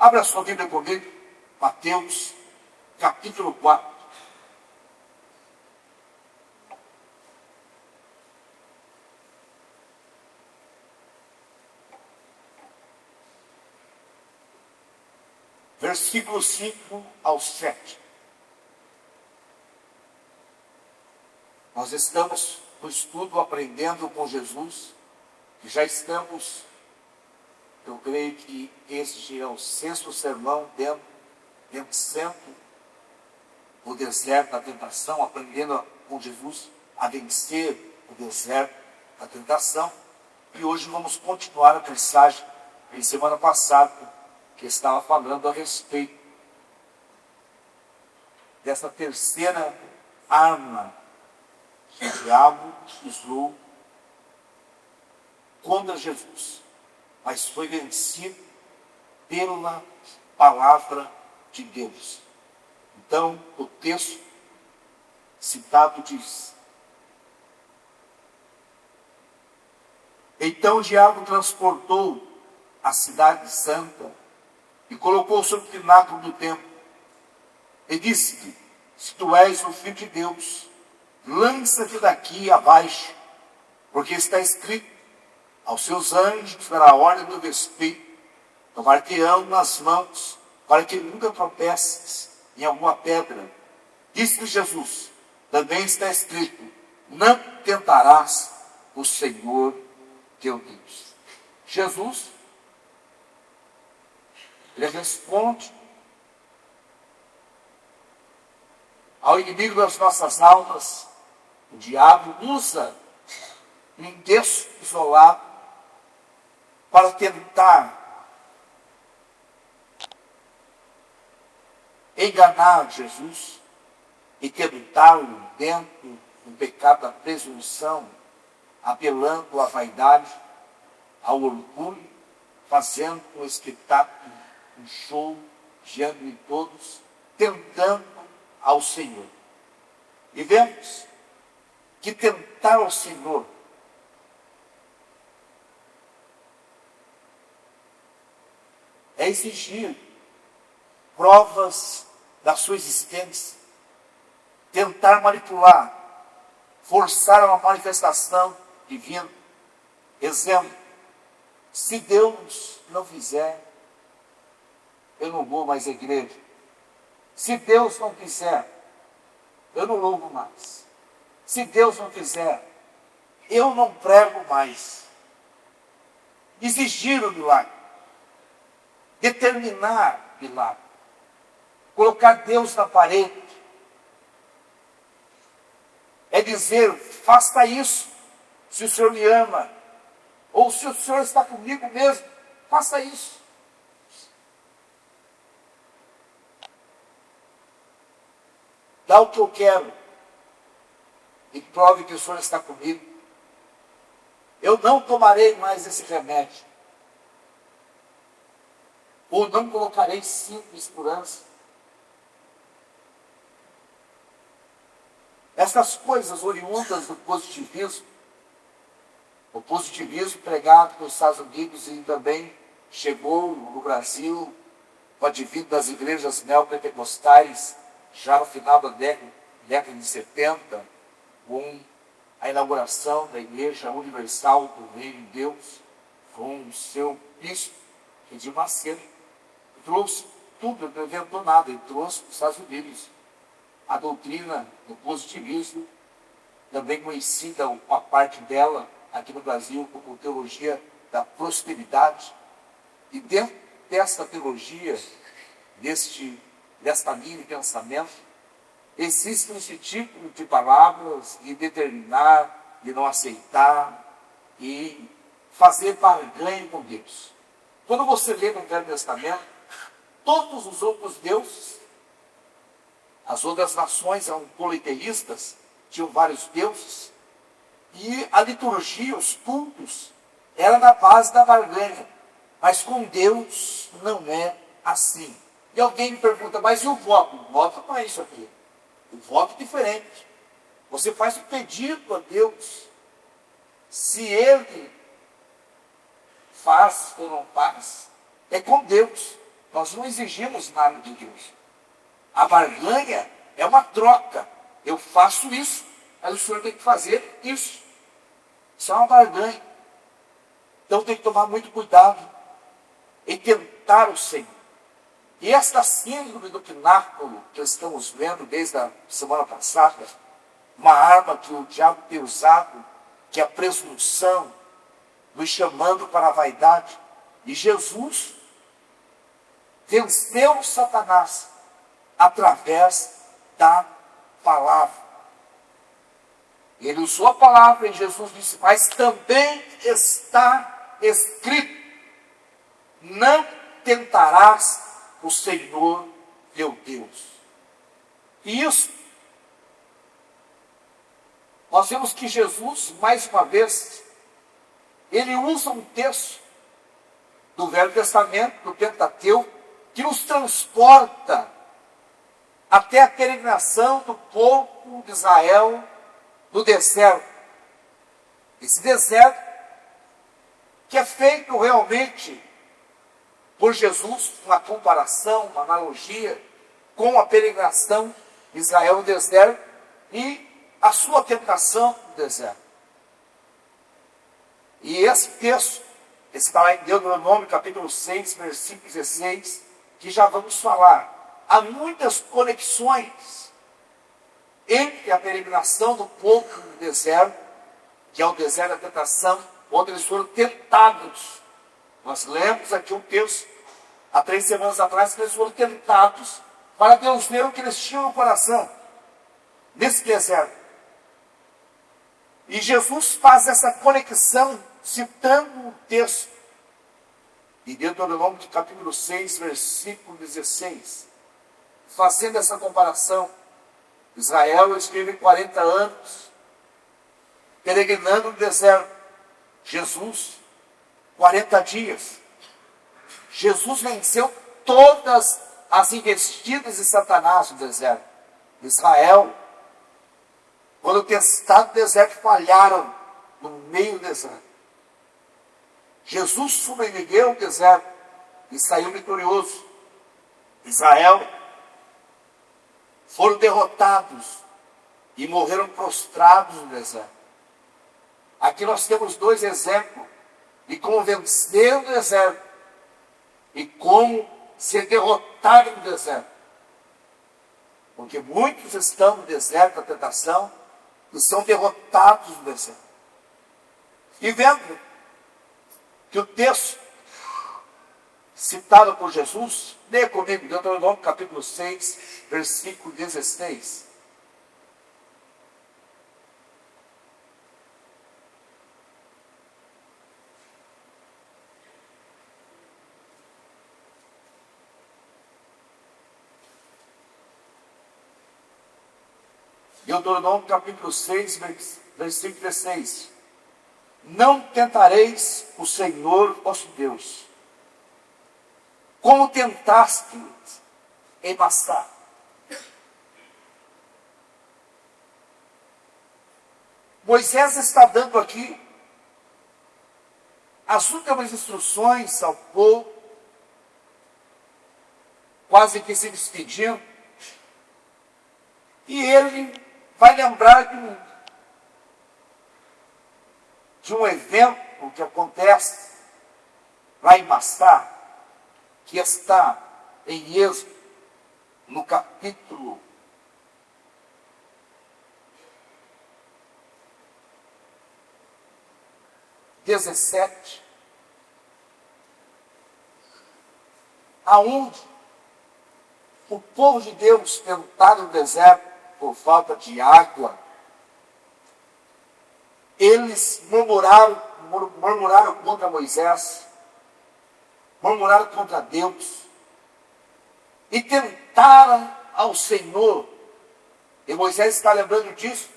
Abra sua Bíblia comigo, Mateus, capítulo 4. Versículos 5 ao 7. Nós estamos no estudo aprendendo com Jesus, e já estamos, eu creio que este é o 6º sermão vencendo o deserto da tentação, aprendendo com Jesus a vencer o deserto da tentação. E hoje vamos continuar a mensagem de semana passada, que estava falando a respeito dessa terceira arma que o diabo usou contra Jesus, mas foi vencido pela palavra de Deus. Então, o texto citado diz: então o diabo transportou a cidade santa e colocou sobre o pináculo do templo, e disse-lhe: se tu és o Filho de Deus, lança-te daqui abaixo, porque está escrito: aos seus anjos dará ordem do respeito, tomar-te-ão nas mãos, para que nunca tropeces em alguma pedra. Disse-lhe Jesus: também está escrito: não tentarás o Senhor teu Deus. Jesus, ele responde ao inimigo das nossas almas. O diabo usa um texto isolado para tentar enganar Jesus e tentá-lo dentro do pecado da presunção, apelando à vaidade, ao orgulho, fazendo um espetáculo, um show diante de todos, tentando ao Senhor. E vemos que tentar ao Senhor é exigir provas da sua existência, tentar manipular, forçar uma manifestação divina. Exemplo: se Deus não fizer, eu não vou mais à igreja. Se Deus não quiser, eu não louvo mais. Se Deus não quiser, eu não prego mais. Exigir o milagre, determinar milagre, colocar Deus na parede, é dizer: faça isso, se o Senhor me ama, ou se o Senhor está comigo mesmo, faça isso. Dá o que eu quero e prove que o Senhor está comigo. Eu não tomarei mais esse remédio, ou não colocarei cinto de segurança. Essas coisas oriundas do positivismo, o positivismo pregado nos Estados Unidos e também chegou no Brasil, com o advento das igrejas neopentecostais, já no final da década de 70, com a inauguração da Igreja Universal do Reino de Deus, com o seu bispo, Edir Macedo, trouxe tudo, não inventou nada, ele trouxe para os Estados Unidos a doutrina do positivismo, também conhecida a parte dela aqui no Brasil como teologia da prosperidade. E dentro desta teologia, desta linha de pensamento, existe esse tipo de palavras de determinar, de não aceitar e fazer barganha com Deus. Quando você lê no Velho Testamento, todos os outros deuses, as outras nações eram politeístas, tinham vários deuses, e a liturgia, os cultos, era na base da barganha. Mas com Deus não é assim. E alguém me pergunta: mas e o voto? O voto não é isso aqui. O voto é diferente. Você faz um pedido a Deus. Se Ele faz ou não faz, é com Deus. Nós não exigimos nada de Deus. A barganha é uma troca. Eu faço isso, mas o Senhor tem que fazer isso. Isso é uma barganha. Então tem que tomar muito cuidado em tentar o Senhor. E esta síndrome do pináculo que estamos vendo desde a semana passada, uma arma que o diabo tem usado, que é a presunção, nos chamando para a vaidade. E Jesus venceu Satanás através da palavra. Ele usou a palavra e Jesus disse, mas também está escrito, não tentarás o Senhor teu Deus. E isso, nós vemos que Jesus, mais uma vez, ele usa um texto do Velho Testamento, do Pentateuco, que nos transporta até a peregrinação do povo de Israel no deserto. Esse deserto que é feito realmente por Jesus, uma comparação, uma analogia com a peregrinação de Israel no deserto e a sua tentação no deserto. E esse texto, esse está lá em Deuteronômio, capítulo 6, versículo 16, que já vamos falar. Há muitas conexões entre a peregrinação do povo no deserto, que é o deserto da tentação, onde eles foram tentados. Nós lemos aqui um texto, há 3 semanas atrás, que eles foram tentados para Deus ver o que eles tinham no coração, nesse deserto. E Jesus faz essa conexão, citando um texto, e Deuteronômio de capítulo 6, versículo 16, fazendo essa comparação. Israel esteve 40 anos peregrinando no deserto. Jesus, 40 dias. Jesus venceu todas as investidas de Satanás no deserto. Israel, quando testaram o deserto, falharam no meio do deserto. Jesus sobreviveu ao deserto e saiu vitorioso. Israel foram derrotados e morreram prostrados no deserto. Aqui nós temos 2 exemplos de como vencer o deserto e como ser derrotado no deserto. Porque muitos estão no deserto da tentação e são derrotados no deserto. E vendo que o texto citado por Jesus, leia comigo, Deuteronômio capítulo 6, versículo 16. Deuteronômio capítulo 6, versículo 16. Não tentareis o Senhor vosso Deus, como tentaste em Massá. Moisés está dando aqui as últimas instruções ao povo, quase que se despedindo, e ele vai lembrar de um evento que acontece lá em Massá, que está em Êxodo, no capítulo 17, aonde o povo de Deus, tentado no deserto por falta de água, eles murmuraram contra Moisés, murmuraram contra Deus, e tentaram ao Senhor. E Moisés está lembrando disso,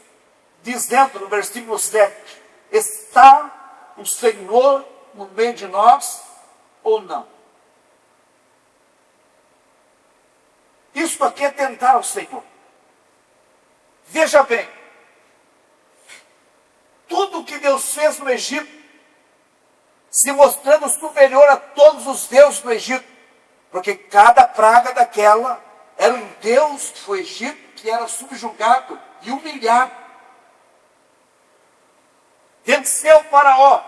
dizendo no versículo 7, está o Senhor no meio de nós ou não? Isso aqui é tentar ao Senhor. Veja bem, tudo que Deus fez no Egito, se mostrando superior a todos os deuses do Egito, Porque cada praga daquela era um deus do Egito que era subjugado e humilhado. Venceu o Faraó.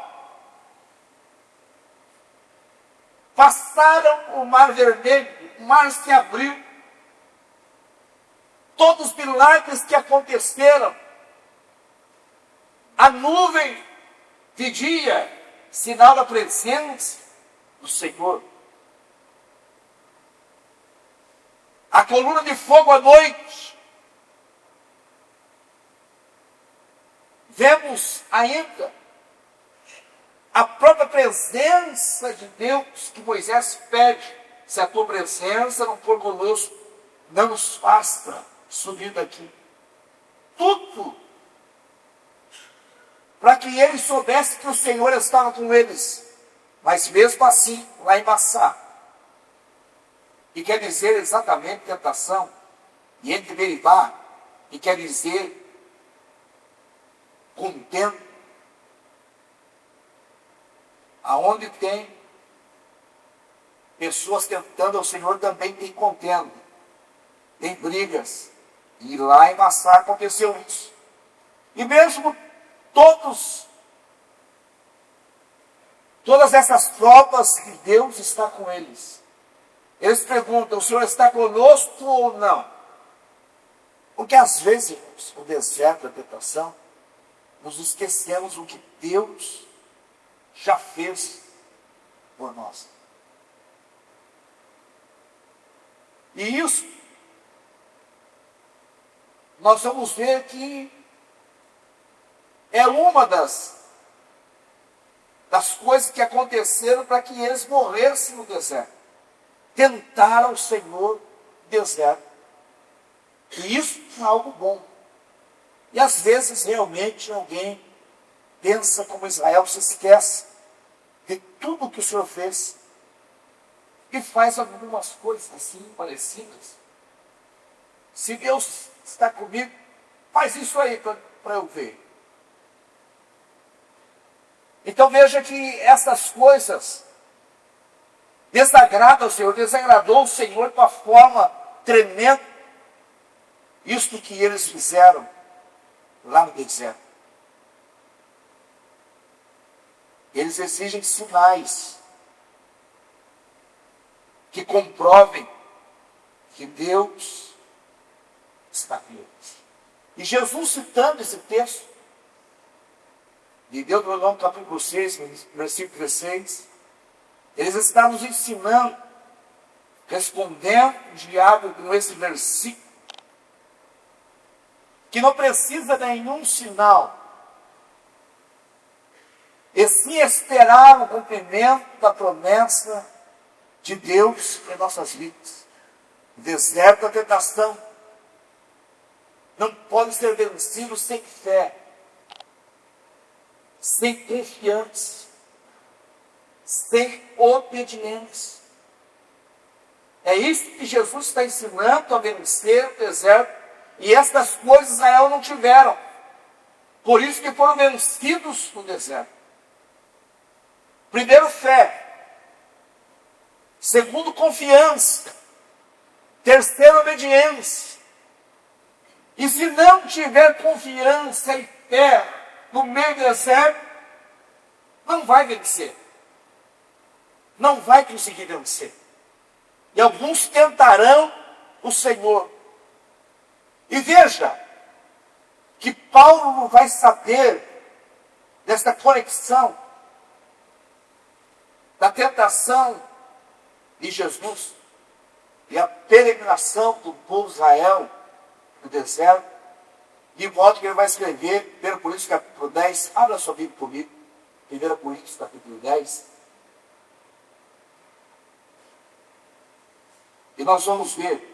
Passaram o Mar Vermelho, o mar se abriu. Todos os milagres que aconteceram. A nuvem de dia, sinal da presença do Senhor. A coluna de fogo à noite. Vemos ainda a própria presença de Deus que Moisés pede. Se a tua presença não for conosco, não nos faça subir daqui. Tudo para que eles soubessem que o Senhor estava com eles. Mas mesmo assim, lá em Massá, e quer dizer exatamente tentação, e entre Meribá, e quer dizer contenda, aonde tem pessoas tentando ao Senhor também tem contenda, tem brigas, e lá em Massá aconteceu isso. E mesmo todas essas provas que Deus está com eles, eles perguntam, o Senhor está conosco ou não? Porque às vezes, no deserto da tentação, nos esquecemos o que Deus já fez por nós. E isso, nós vamos ver que é uma das coisas que aconteceram para que eles morressem no deserto. Tentaram o Senhor no deserto. E isso é algo bom. E às vezes realmente alguém pensa como Israel, se esquece de tudo que o Senhor fez. E faz algumas coisas assim parecidas. Se Deus está comigo, faz isso aí para eu ver. Então veja que essas coisas desagradam o Senhor, desagradou o Senhor de uma forma tremenda. Isto que eles fizeram lá no deserto. Eles exigem sinais que comprovem que Deus está com eles. E Jesus, citando esse texto, de Deuteronômio capítulo 6, versículo 16, eles estão nos ensinando, respondendo o diabo com esse versículo, que não precisa de nenhum sinal, e sim esperar o cumprimento da promessa de Deus em nossas vidas. O deserto da tentação não pode ser vencido sem fé, sem confiança, sem obediência. É isso que Jesus está ensinando a vencer o deserto. E estas coisas Israel não tiveram. Por isso que foram vencidos no deserto. Primeiro, fé. Segundo, confiança. Terceiro, obediência. E se não tiver confiança e fé no meio do deserto, não vai vencer. Não vai conseguir vencer. E alguns tentarão o Senhor. E veja que Paulo não vai saber desta conexão da tentação de Jesus e a peregrinação do povo de Israel no deserto, de modo que ele vai escrever, 1 Coríntios capítulo 10, abra sua Bíblia comigo, 1 Coríntios capítulo 10, e nós vamos ver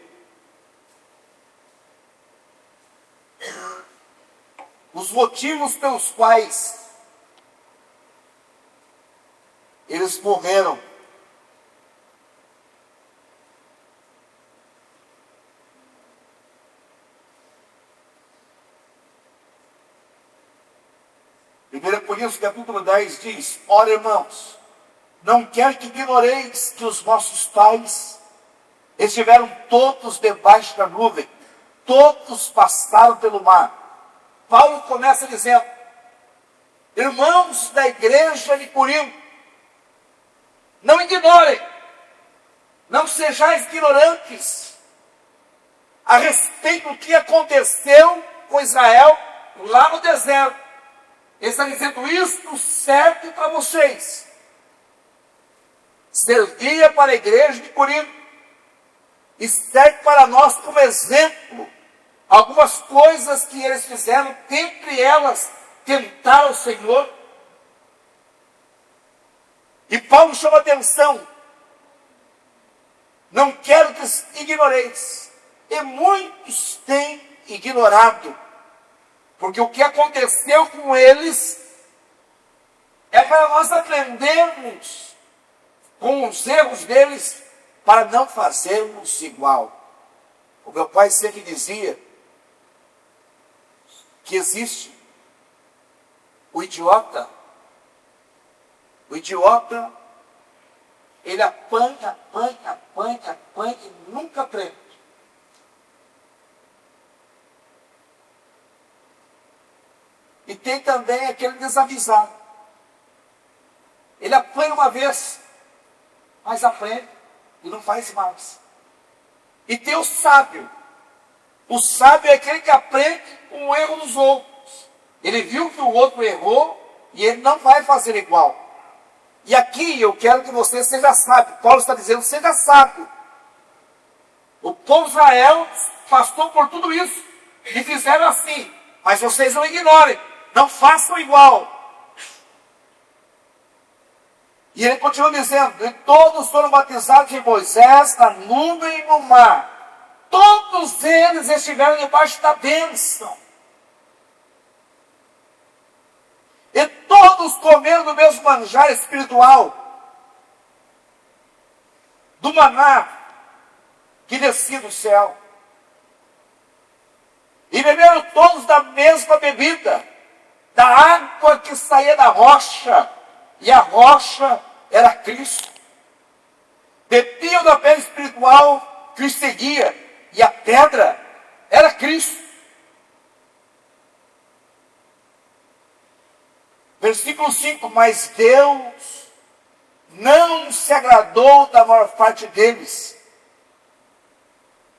os motivos pelos quais eles morreram. Primeira Coríntios capítulo 10 diz: ora, irmãos, Não quero que ignoreis que os vossos pais estiveram todos debaixo da nuvem, todos passaram pelo mar. Paulo começa dizendo: irmãos da igreja de Corinto, não ignorem, não sejais ignorantes a respeito do que aconteceu com Israel lá no deserto. Ele está dizendo: isto serve para vocês. Servia para a igreja de Corinto e serve para nós como exemplo algumas coisas que eles fizeram, dentre elas tentar o Senhor. E Paulo chama atenção: não quero que ignoreis. E muitos têm ignorado, porque o que aconteceu com eles é para nós aprendermos com os erros deles, para não fazermos igual. O meu pai sempre dizia que existe o idiota. O idiota, ele apanha e nunca aprende. E tem também aquele desavisado. Ele apanha uma vez, mas aprende e não faz mais. E tem o sábio. O sábio é aquele que aprende com o erro dos outros. Ele viu que o outro errou e ele não vai fazer igual. E aqui eu quero que você seja sábio. Paulo está dizendo: seja sábio. O povo de Israel passou por tudo isso e fizeram assim. Mas vocês não ignorem, não façam igual. E ele continua dizendo: e todos foram batizados em Moisés, na nuvem e no mar. Todos eles estiveram debaixo da bênção. E todos comeram do mesmo manjar espiritual, do maná que descia do céu. E beberam todos da mesma bebida, da água que saía da rocha, e a rocha era Cristo. Bebiam da pedra espiritual que os seguia, e a pedra era Cristo. Versículo 5: mas Deus não se agradou da maior parte deles,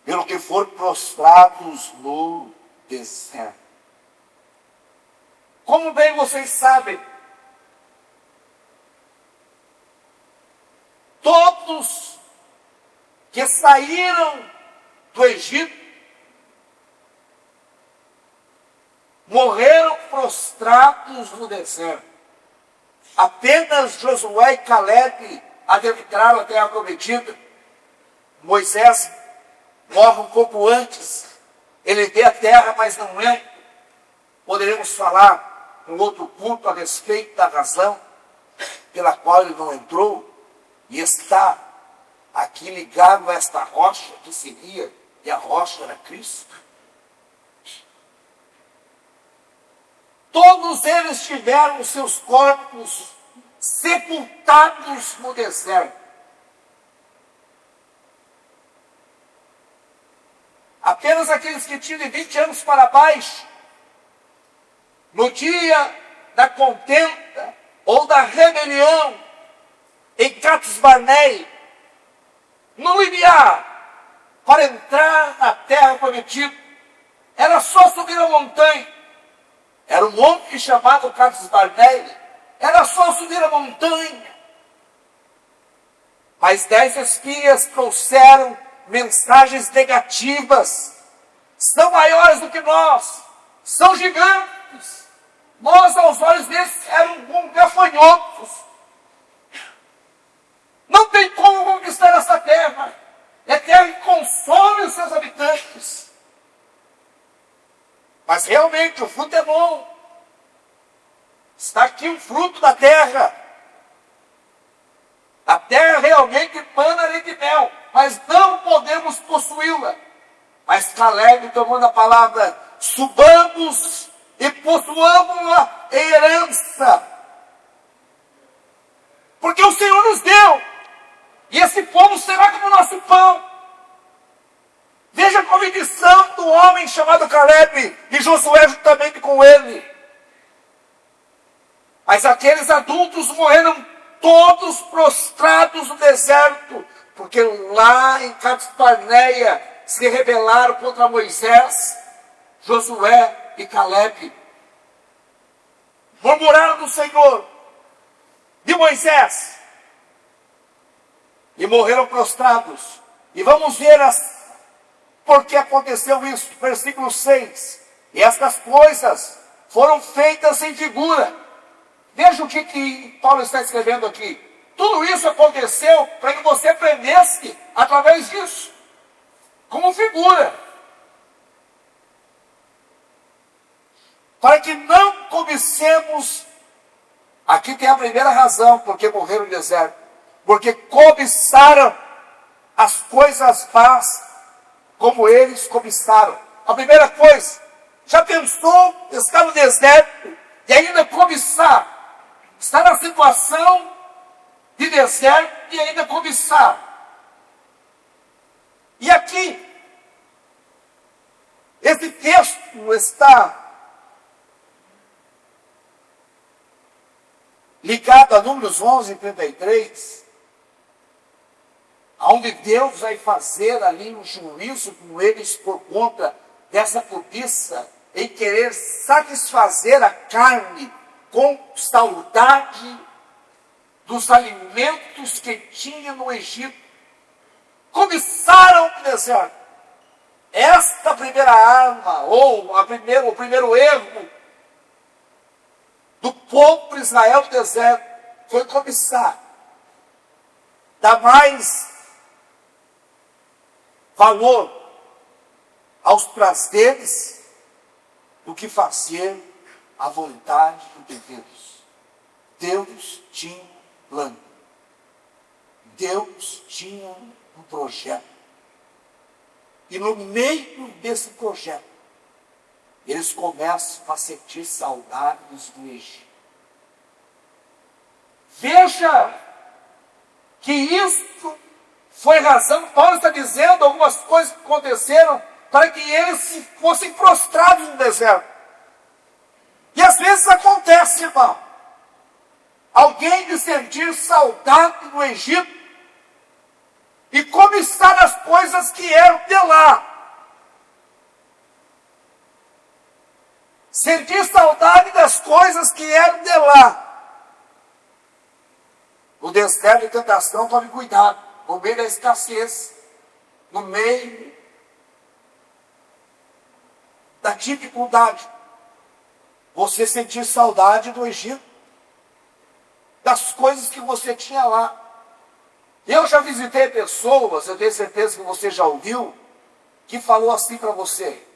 pelo que foram prostrados no deserto. Como bem vocês sabem, todos que saíram do Egito morreram prostrados no deserto. Apenas Josué e Caleb adentraram a terra prometida. Moisés morre um pouco antes. Ele vê a terra, mas não é. Poderemos falar em outro culto a respeito da razão pela qual ele não entrou e está aqui ligado a esta rocha que seria, e a rocha era Cristo. Todos eles tiveram os seus corpos sepultados no deserto. Apenas aqueles que tinham de 20 anos para baixo, no dia da contenda ou da rebelião em Cades Barnea, no limiar, para entrar na terra prometida, era só subir a montanha. Era um monte chamado Cades Barnea. Era só subir a montanha. Mas 10 espias trouxeram mensagens negativas. São maiores do que nós. São gigantes. Nós, aos olhos deles, eram como gafanhotos. Não tem como conquistar essa terra. É terra que consome os seus habitantes. Mas realmente o fruto é bom. Está aqui o fruto da terra. A terra realmente mana leite e mel, mas não podemos possuí-la. Mas Caleb, tomando a palavra: subamos e possuamos-la em herança. Porque o Senhor nos deu. E esse povo será como nosso pão. Veja a convicção do homem chamado Caleb e Josué juntamente com ele. Mas aqueles adultos morreram todos prostrados no deserto, porque lá em Cades-Barneia se rebelaram contra Moisés, Josué e Caleb. Murmuraram do Senhor, de Moisés, e morreram prostrados. E vamos ver por que aconteceu isso. Versículo 6. E estas coisas foram feitas em figura. Veja o que Paulo está escrevendo aqui. Tudo isso aconteceu para que você aprendesse através disso. Como figura. Para que não cobicemos. Aqui tem a primeira razão porque morreram no deserto. Porque cobiçaram as coisas más como eles cobiçaram. A primeira coisa, já pensou estar no deserto e ainda cobiçar? Estar na situação de deserto e ainda cobiçar. E aqui, esse texto está ligado a Números 11 e 33, onde Deus vai fazer ali um juízo com eles por conta dessa cobiça em querer satisfazer a carne com saudade dos alimentos que tinha no Egito. Cobiçaram o deserto. Esta primeira arma, ou o primeiro erro do povo de Israel no deserto, foi cobiçar. Dá mais valor aos prazeres do que fazer a vontade de Deus. Deus tinha um plano. Deus tinha um projeto. E no meio desse projeto, eles começam a sentir saudades do Egito. Veja que isso foi razão, Paulo está dizendo algumas coisas que aconteceram para que eles fossem prostrados no deserto. E às vezes acontece, irmão, alguém de sentir saudade do Egito e cobiçar as coisas que eram de lá. Sentir saudade das coisas que eram de lá. No deserto de tentação, tome cuidado. No meio da escassez, no meio da dificuldade, você sentir saudade do Egito, das coisas que você tinha lá. Eu já visitei pessoas, eu tenho certeza que você já ouviu, que falou assim para você: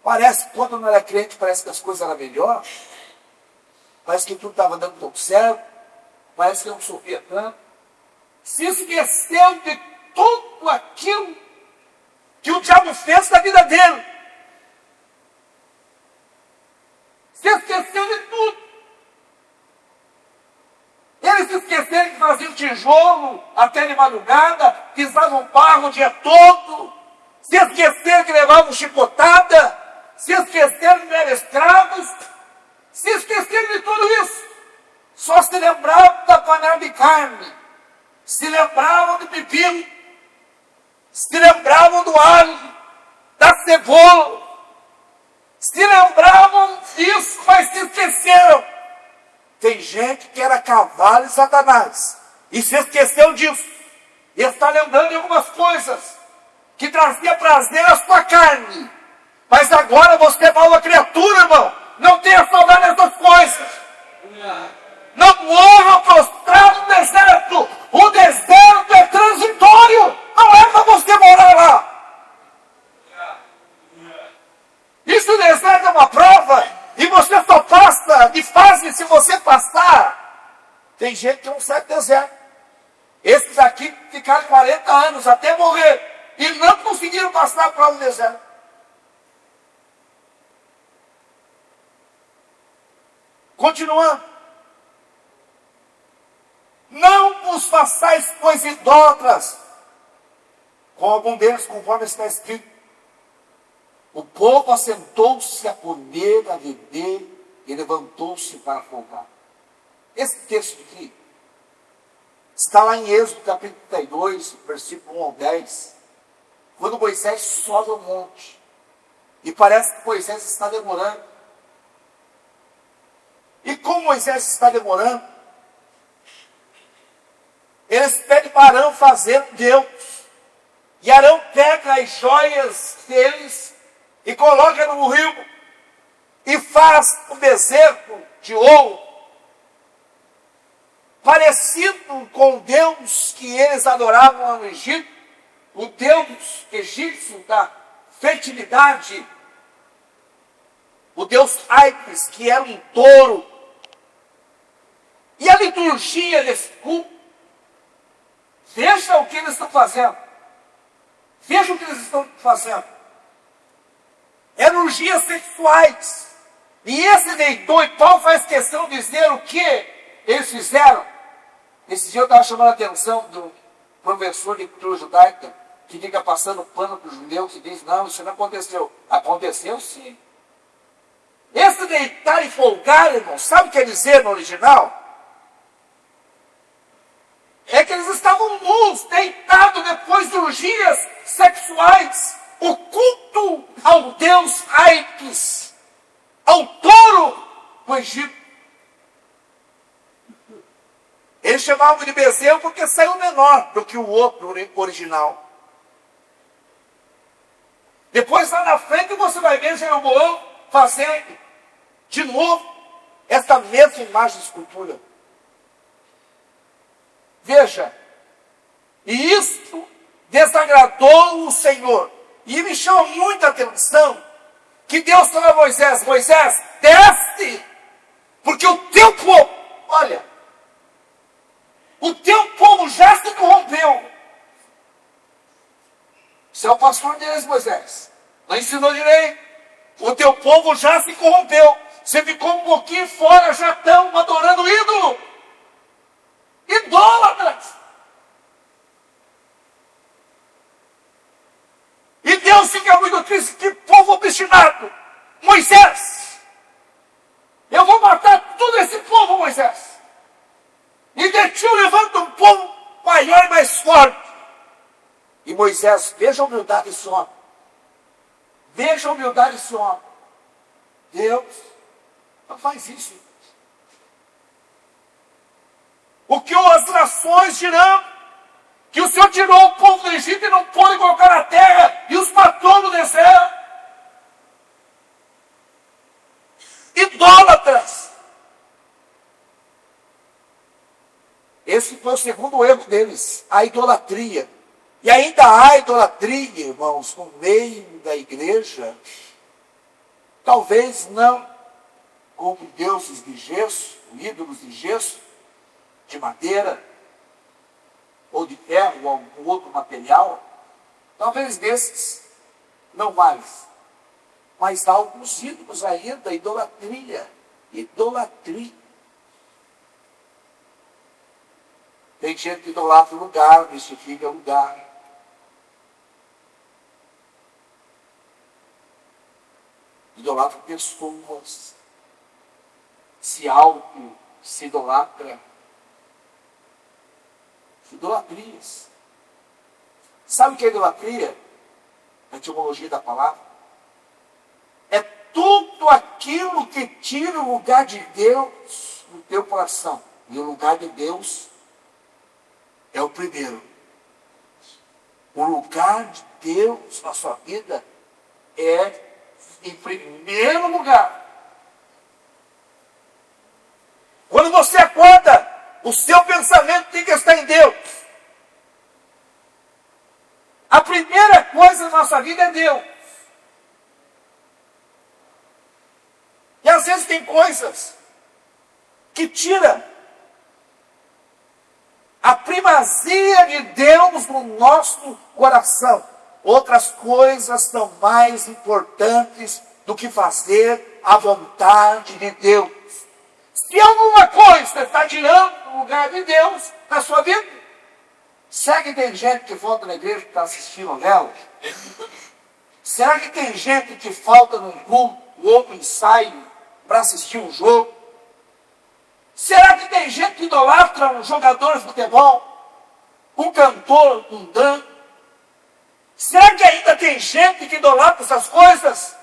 parece que quando não era crente, parece que as coisas eram melhor, parece que tudo estava dando tão certo, parece que não sofria tanto. Se esqueceu de tudo aquilo que o diabo fez na vida dele. Se esqueceu de tudo. Eles se esqueceram que faziam tijolo até de madrugada, pisavam barro o dia todo. Se esqueceram que levavam chicotada. Se esqueceram que eram escravos. Se esqueceram de tudo isso. Só se lembravam da panela de carne. Se lembravam do pepino, se lembravam do alho, da cebola, se lembravam disso, mas se esqueceram. Tem gente que era cavalo e Satanás, e se esqueceu disso, e está lembrando de algumas coisas, que trazia prazer à sua carne, mas agora você é nova criatura, irmão, não tenha saudade dessas coisas. Não morra prostrado no deserto. O deserto é transitório. Não é para você morar lá. E se o deserto é uma prova, e você só passa de fase se você passar, tem gente que não sai do deserto. Esses aqui ficaram 40 anos até morrer e não conseguiram passar a prova do deserto. Continuando. Não vos façais, pois, idólatras, com algum deles, conforme está escrito. O povo assentou-se a comer, a beber, e levantou-se para folgar. Esse texto aqui está lá em Êxodo, capítulo 32, versículo 1 ao 10, quando Moisés sobe ao monte. E parece que Moisés está demorando. E como Moisés está demorando, eles pedem para Arão fazer Deus. E Arão pega as joias deles e coloca no rio e faz um bezerro de ouro parecido com o Deus que eles adoravam lá no Egito, o Deus egípcio da fertilidade, o Deus Apis, que era um touro. E a liturgia desse culto, veja o que eles estão fazendo. Veja o que eles estão fazendo. Eram orgias sexuais. E esse deitou, e Paulo faz questão de dizer o que eles fizeram. Esse dia eu estava chamando a atenção do professor de cultura judaica, que fica passando pano para os judeus e diz, não, isso não aconteceu. Aconteceu sim. Esse deitar e folgar, irmão, sabe o que quer dizer no original? É que eles estavam nus, deitados depois de orgias sexuais. O culto ao Deus Apis, ao touro do Egito. Eles chamavam de bezerro porque saiu menor do que o outro original. Depois lá na frente você vai ver Jeroboão fazendo de novo essa mesma imagem de escultura. Veja, e isto desagradou o Senhor. E me chama muita atenção que Deus falou a Moisés, Moisés, desce, porque o teu povo, olha, o teu povo já se corrompeu. Você é o pastor deles, Moisés. Não ensinou direito. O teu povo já se corrompeu. Você ficou um pouquinho fora, já estão adorando ídolo. Idólatras. E Deus fica muito triste. Que povo obstinado. Moisés, eu vou matar todo esse povo, Moisés. E de ti eu levanto um povo maior e mais forte. E Moisés, veja a humildade desse homem. Veja a humildade desse homem. Deus não faz isso. O que as nações dirão? Que o Senhor tirou o povo do Egito e não pôde colocar na terra e os matou no deserto. Idólatras. Esse foi o segundo erro deles, a idolatria. E ainda há idolatria, irmãos, no meio da igreja. Talvez não como deuses de gesso, ídolos de gesso, de madeira, ou de ferro, ou algum outro material. Talvez desses, não mais. Mas há alguns ídolos ainda, idolatria. Idolatria. Tem gente que idolatra o lugar, mistifica o lugar. Idolatra pessoas. Se idolatra. Idolatrias. Sabe o que é idolatria? A etimologia da palavra. É tudo aquilo que tira o lugar de Deus no teu coração. E o lugar de Deus é o primeiro. O lugar de Deus na sua vida é em primeiro lugar. Quando você acorda, o seu pensamento tem que estar em Deus. A primeira coisa na nossa vida é Deus. E às vezes tem coisas que tiram a primazia de Deus no nosso coração. Outras coisas são mais importantes do que fazer a vontade de Deus. Se alguma coisa está tirando o lugar de Deus, na sua vida? Será que tem gente que falta na igreja para assistir novela? Será que tem gente que falta num culto, outro ensaio, para assistir um jogo? Será que tem gente que idolatra um jogador de futebol, um cantor, um danço? Será que ainda tem gente que idolatra essas coisas?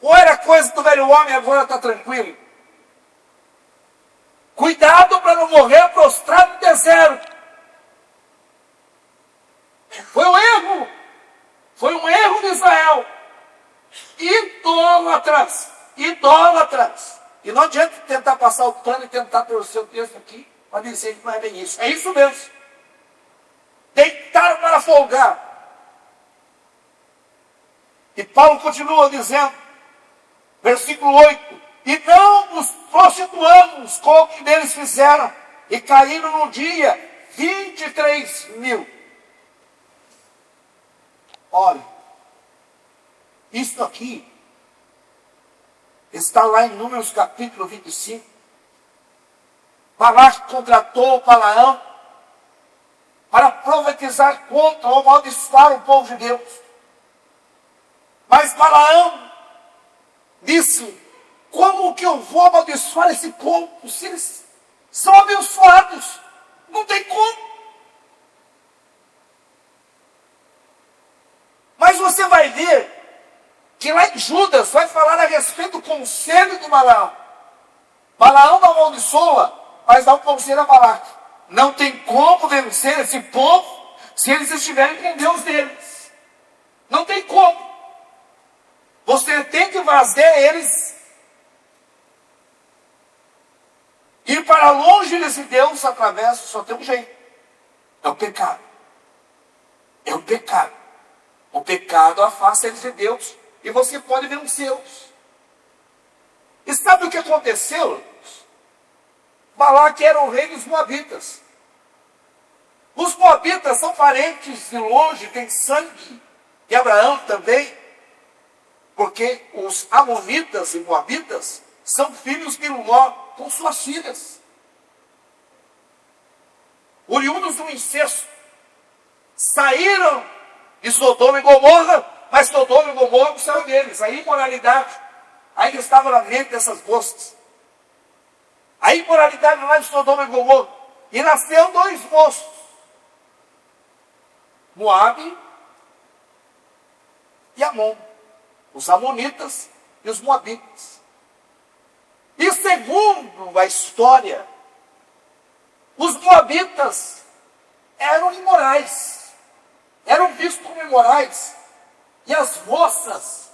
Ou era coisa do velho homem e agora está tranquilo? Cuidado para não morrer prostrado no deserto. Foi um erro. Foi um erro de Israel. Idólatras. Idólatras. E não adianta tentar passar o pano e tentar torcer o texto aqui para dizer que não é bem isso. É isso mesmo. Deitaram para folgar. E Paulo continua dizendo, versículo 8, e não nos prostituamos com o que deles fizeram, e caíram no dia 23.000. Olha, isso aqui está lá em Números capítulo 25. Balaque contratou Balaão para profetizar contra ou amaldiçoar o povo de Deus. Mas Balaão disse, como que eu vou amaldiçoar esse povo? Se eles são abençoados, não tem como. Mas você vai ver que lá em Judas vai falar a respeito do conselho do Balaão. Balaão não amaldiçoa, mas dá um conselho a Balaque. Não tem como vencer esse povo se eles estiverem com Deus deles. Não tem como. Você tem que fazer eles ir para longe desse Deus através, só tem um jeito. É o pecado. É o pecado. O pecado afasta eles de Deus e você pode vencê-los. E sabe o que aconteceu? Balaque era o rei dos Moabitas. Os Moabitas são parentes de longe, têm sangue de Abraão também, porque os Amonitas e Moabitas são filhos de Ló com suas filhas. Oriundos do incesto, saíram de Sodoma e Gomorra, mas Sodoma e Gomorra não saiu deles. A imoralidade ainda estava na mente dessas moças. A imoralidade lá de Sodoma e Gomorra. E nasceram dois moços, Moabe e Amon, os Amonitas e os Moabitas. E segundo a história, os Moabitas eram imorais, eram vistos como imorais, e as moças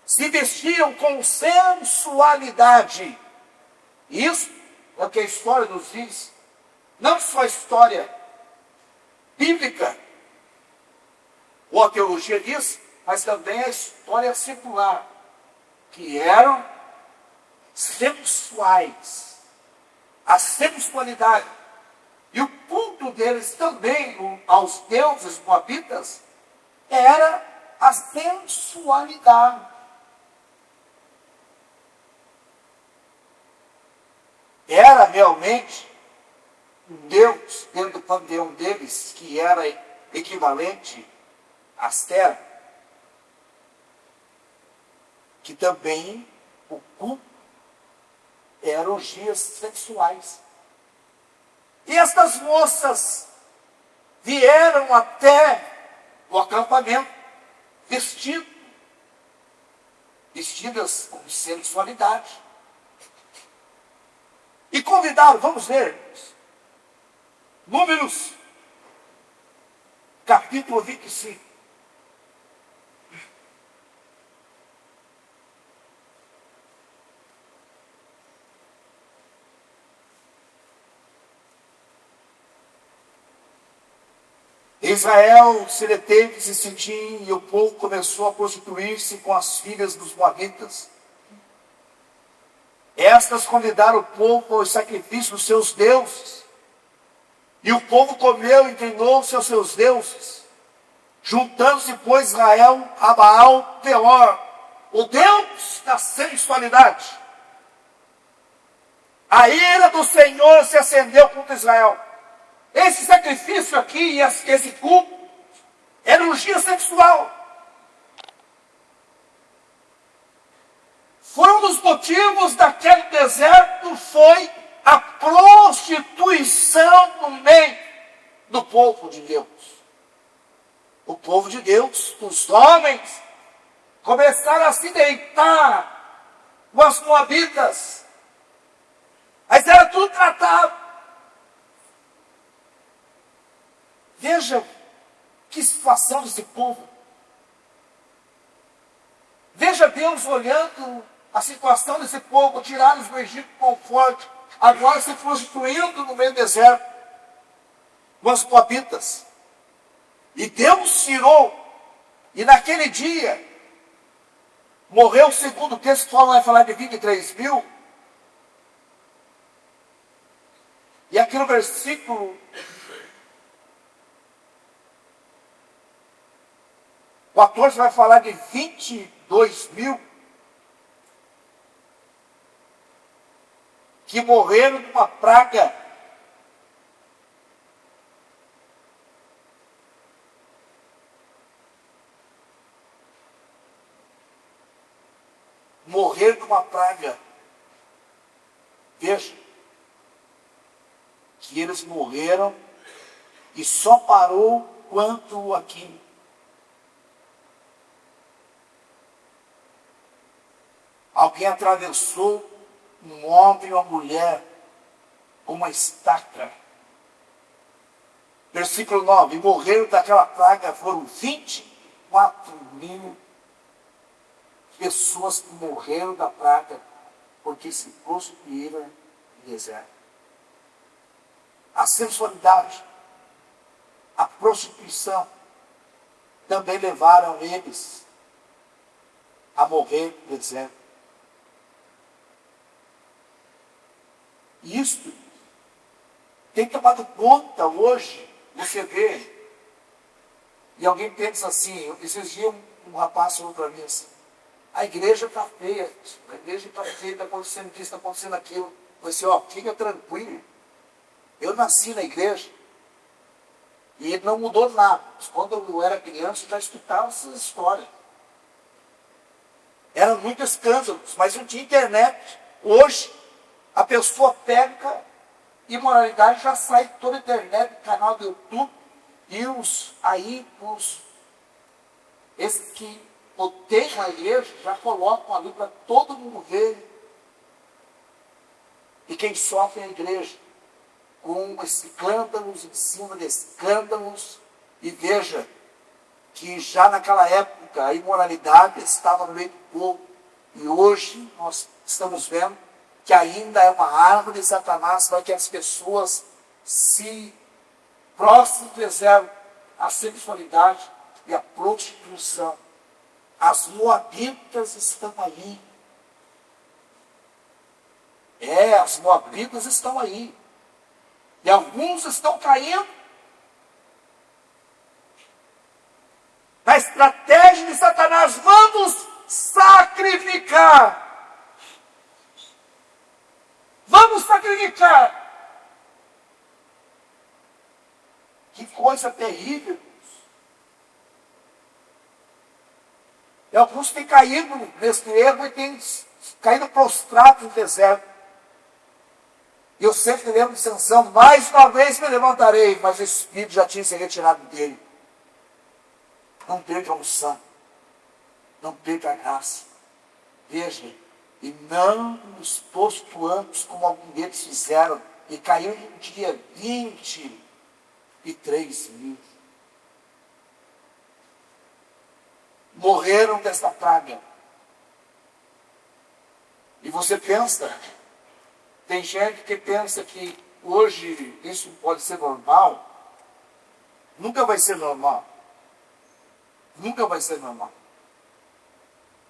se vestiam com sensualidade. Isso é o que a história nos diz, não só a história bíblica, ou a teologia diz, mas também a história secular, que eram sensuais, a sensualidade. E o culto deles também, aos deuses moabitas, era a sensualidade. Era realmente um Deus dentro do panteão deles, que era equivalente a Astera, que também o culto era orgias sexuais. E estas moças vieram até o acampamento vestidas com sensualidade. E convidaram, vamos ver, Números, capítulo 25. Israel se deteve, se sentiu, e o povo começou a prostituir-se com as filhas dos moabitas. Estas convidaram o povo aos sacrifícios dos seus deuses. E o povo comeu e inclinou-se aos seus deuses. Juntando-se, pois, Israel a Baal Peor, o Deus da sensualidade. A ira do Senhor se acendeu contra Israel. Esse sacrifício aqui, esse culto, era orgia sexual. Foi um dos motivos daquele deserto, foi a prostituição no meio do povo de Deus. O povo de Deus, os homens, começaram a se deitar com as moabitas. Mas era tudo tratado. Veja que situação desse povo. Veja Deus olhando a situação desse povo, tirados do Egito com conforto, agora se prostituindo no meio do deserto, com os moabitas. E Deus tirou, e naquele dia, morreu, segundo o texto que vai falar de 23 mil, e aqui no versículo 14 vai falar de 22 mil que morreram de uma praga. Morreram de uma praga. Veja, que eles morreram e só parou quanto aqui. Alguém atravessou um homem e uma mulher com uma estaca. Versículo 9. E morreram daquela praga, foram 24 mil pessoas que morreram da praga, porque se prostituíram no deserto. A sensualidade, a prostituição, também levaram eles a morrer no deserto. Isso tem tomado conta hoje, você vê. E alguém pensa assim, esses dias um rapaz falou para mim assim, a igreja está feia, a igreja está feia, está acontecendo isso, está acontecendo aquilo. Eu falei assim, ó, fica tranquilo. Eu nasci na igreja e não mudou nada. Quando eu era criança, eu já escutava essas histórias. Eram muitos escândalos, mas não tinha internet. Hoje, a pessoa pega imoralidade, já sai de toda a internet, canal do YouTube, e esses que odeiam a igreja, já colocam ali para todo mundo ver. E quem sofre é a igreja, com escândalos em cima de escândalos, e veja que já naquela época a imoralidade estava no meio do povo, e hoje nós estamos vendo que ainda é uma arma de Satanás para que as pessoas se prostrem do deserto, a sexualidade e a prostituição. As moabitas estão aí. As moabitas estão aí. E alguns estão caindo na estratégia de Satanás. Vamos sacrificar. Vamos sacrificar. Que coisa terrível. E alguns têm caído nesse erro e têm caído prostrados no deserto. E eu sempre lembro de Sansão, mais uma vez me levantarei, mas o espírito já tinha se retirado dele. Não perca a unção. Não perca a graça. Veja, e não nos prostituamos como alguns deles fizeram, e caiu no dia 23 mil. Morreram desta praga. E você pensa, tem gente que pensa que hoje isso pode ser normal. Nunca vai ser normal. Nunca vai ser normal.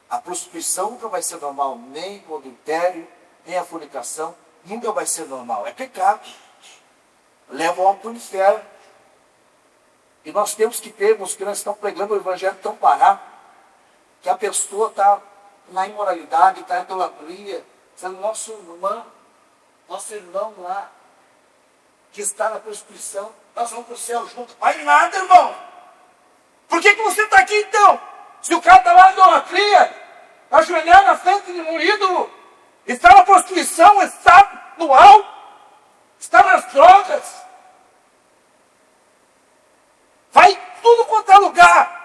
A prostituição nunca vai ser normal, nem o adultério, nem a fornicação, nunca vai ser normal. É pecado. Leva o homem para o inferno. E nós temos que ter, os que nós estamos pregando o evangelho tão barato, que a pessoa está na imoralidade, está na idolatria, sendo nosso irmão. nosso irmão lá, que está na prostituição, nós vamos para o céu junto. Vai nada, irmão. Por que você está aqui então? Se o cara está lá na idolatria, ajoelhado na frente de um ídolo, está na prostituição, está no álcool, está nas drogas, vai tudo quanto é lugar.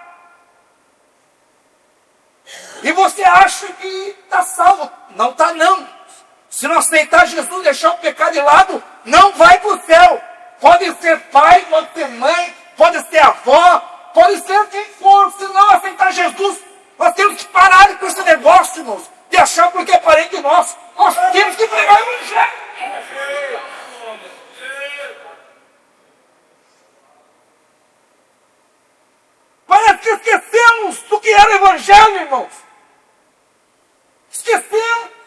E você acha que está salvo. Não está não. Se não aceitar Jesus, deixar o pecado de lado, não vai para o céu. Pode ser pai, pode ser mãe, pode ser avó, pode ser quem for. Se não aceitar Jesus, nós temos que parar com esse negócio, irmãos, de achar porque é parente nosso. Nós temos que pregar o evangelho. Parece que esquecemos do que era o evangelho, irmãos. Esquecemos.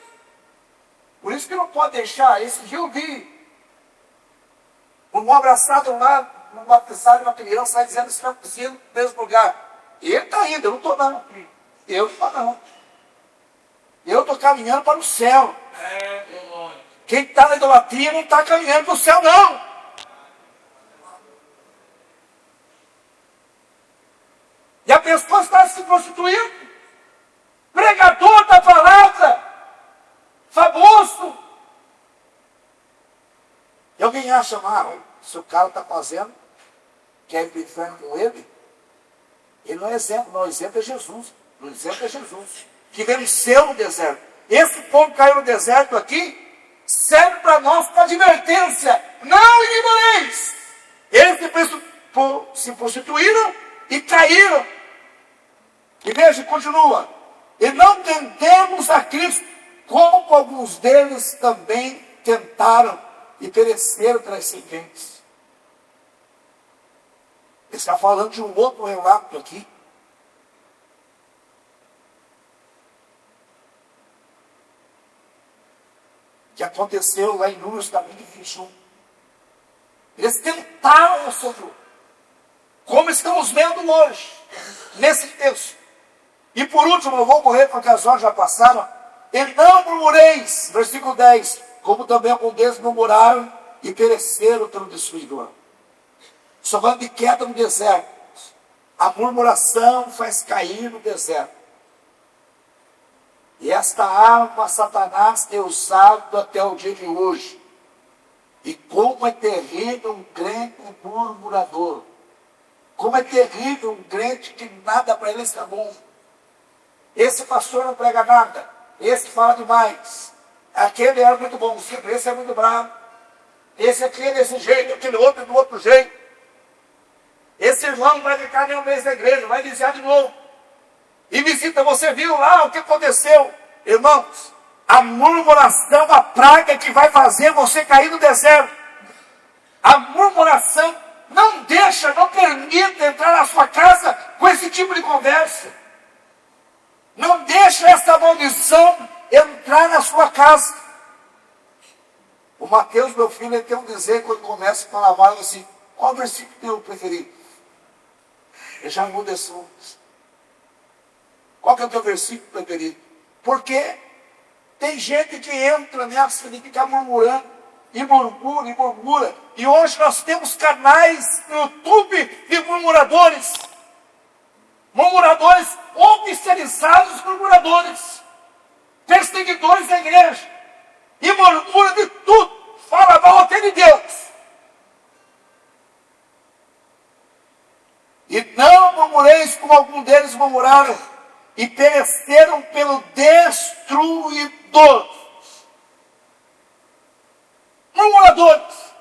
Por isso que não pode deixar. Esse dia eu vi um abraçado lá, no batizado de uma criança, lá dizendo que está acontecendo no mesmo lugar. Ele está indo, eu não estou não. Eu não estou não. Eu estou caminhando para o céu. Quem está na idolatria não está caminhando para o céu, não. E a pessoa está se prostituindo. Pregador da palavra, famoso. E alguém acha, se o cara está fazendo, quer ir para o inferno com ele não é exemplo, não. O exemplo é Jesus. O exemplo é Jesus, que venceu no deserto. Esse povo caiu no deserto aqui, serve para nós com advertência. Não ignoreis. Eles se prostituíram e caíram. E veja, continua. E não tentemos a Cristo, como alguns deles também tentaram e pereceram pelas serpentes. Ele está falando de um outro relato aqui. Que aconteceu lá em Números capítulo 21. Eles tentaram o Senhor, como estamos vendo hoje, nesse texto. E por último, eu vou correr porque as horas já passaram. E não murmureis, versículo 10, como também alguns deles murmuraram e pereceram pelo destruidor. Estou falando de queda no deserto. A murmuração faz cair no deserto. E esta arma Satanás tem usado até o dia de hoje. E como é terrível um crente murmurador. Como é terrível um crente que nada para ele está bom. Esse pastor não prega nada. Esse fala demais. Aquele era muito bom, esse é muito bravo. Esse aqui é desse jeito, aquele outro é do outro jeito. Esse irmão não vai ficar nem um mês na igreja, vai desviar de novo. E visita, você viu lá o que aconteceu? Irmãos, a murmuração, a praga que vai fazer você cair no deserto. A murmuração não deixa, não permite entrar na sua casa com esse tipo de conversa. Não deixa essa maldição entrar na sua casa. O Mateus, meu filho, ele tem um dizer quando começa a falar assim, qual versículo teu preferido? Ele já muda esse assunto. Qual que é o teu versículo preferido? Porque tem gente que entra nessa de ficar murmurando, e murmura, e murmura. E hoje nós temos canais no YouTube de murmuradores. Murmuradores oficializados, murmuradores. Perseguidores da igreja. E murmura de tudo. Fala mal até de Deus. E não murmureis como alguns deles murmuraram e pereceram pelo destruidor. Murmuradores.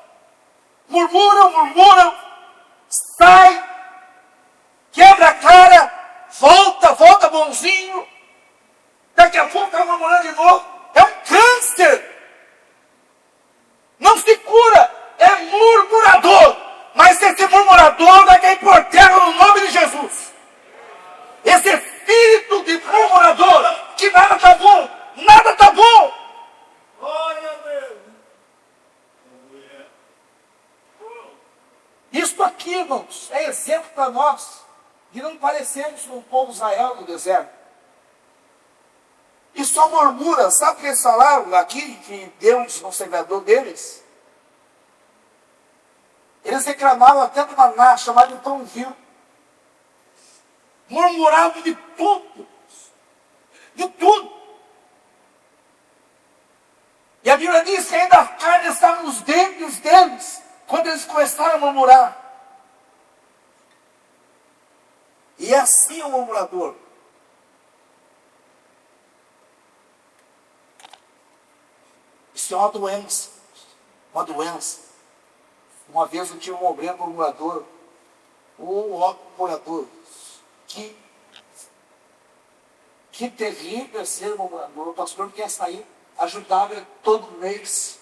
Murmuram, sai, quebra a cara, volta bonzinho, daqui a pouco está murmurando de novo. É um câncer. Não se cura, é murmurador. Mas esse murmurador vai cair por terra no nome de Jesus. Esse espírito de murmurador, que nada está bom, nada está bom. Glória a Deus. Isso aqui, irmãos, é exemplo para nós de não parecermos com o povo Israel no deserto. que só murmura. Sabe o que eles falaram aqui, que Deus não se agradou deles? Eles reclamavam até de uma nação chamada de pão vil. Murmuravam de tudo. De tudo. E a Bíblia diz que ainda a carne estava nos dentes deles, quando eles começaram a murmurar. E é assim o murmurador. Isso é uma doença. Uma doença. Uma vez eu tinha um obreiro murmurador. Murmurador. Que terrível ser murmurador. O pastor não quer sair. Ajudava ele todo mês.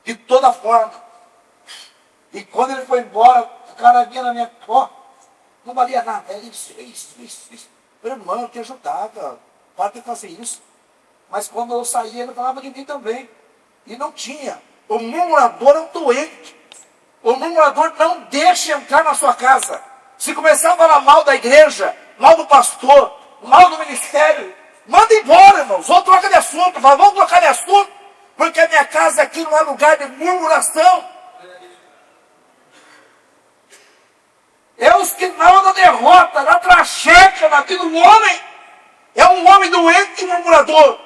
De toda forma. E quando ele foi embora, o cara vinha na minha... não valia nada. É isso. Meu irmão, eu te ajudava. Para de fazer isso. Mas quando eu saía, ele falava de mim também. E não tinha. O murmurador é um doente. O murmurador não deixa entrar na sua casa. Se começar a falar mal da igreja, mal do pastor, mal do ministério, manda embora, irmãos. Ou troca de assunto. Fala, vamos trocar de assunto. Porque a minha casa aqui não é lugar de murmuração. É os que não na derrota, na tragédia, na vida do homem. É um homem doente e murmurador.